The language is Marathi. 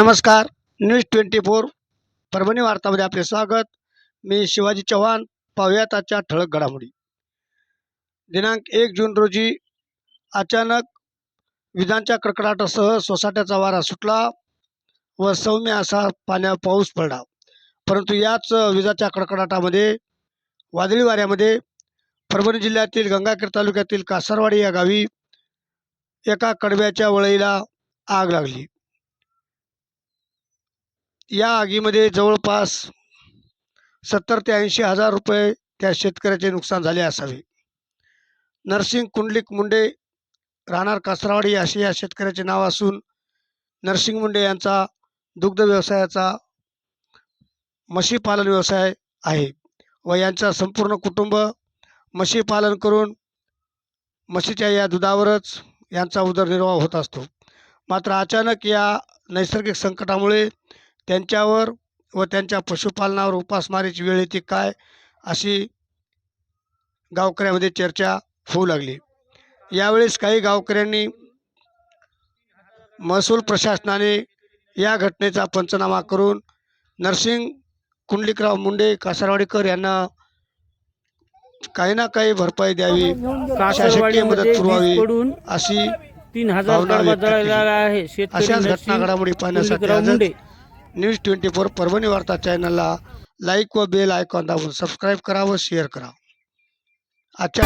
नमस्कार. न्यूज 24 परभणी वार्तामध्ये आपले स्वागत. मी शिवाजी चव्हाण. पाहूयात आजच्या ठळक घडामोडी. दिनांक 1 जून रोजी अचानक विजांच्या कडकडाटासह सोसाट्याचा वारा सुटला व सौम्य असा पाऊस पडला. परंतु याच विजाच्या कडकडाटामध्ये वादळी वाऱ्यामध्ये परभणी जिल्ह्यातील गंगाखेड तालुक्यातील कासारवाडी या गावी एका कडब्याच्या वळईला आग लागली. या आगीमध्ये जवळपास 70 ते 80 हजार रुपये त्या शेतकऱ्याचे नुकसान झाले असावे. नरसिंग कुंडलिक मुंडे राहणार कासारवाडी असे या शेतकऱ्याचे नाव असून नरसिंग मुंडे यांचा दुग्ध व्यवसायाचा म्हशी पालन व्यवसाय आहे व यांचा संपूर्ण कुटुंब म्हशी पालन करून म्हशीच्या या दुधावरच यांचा उदरनिर्वाह होत असतो. मात्र अचानक या नैसर्गिक संकटामुळे त्यांच्यावर व त्यांच्या पशुपालनावर उपासमारीची वेळ येते काय अशी गावकऱ्यामध्ये चर्चा होऊ लागली. यावेळेस काही गावकऱ्यांनी महसूल प्रशासनाने या घटनेचा पंचनामा करून नरसिंग कुंडलिकराव मुंडे कासारवाडीकर यांना काही ना काही भरपाई द्यावी, शासकीय मदत पुरवावी अशी 3000 कडबा जळालेला आहे. अशाच घटना घडामोडी पाहण्यासाठी न्यूज 24 परभणी वार्ता चॅनलला लाईक व बेल आयकॉन दाबून सबस्क्राईब करा व शेअर करा. आजच्या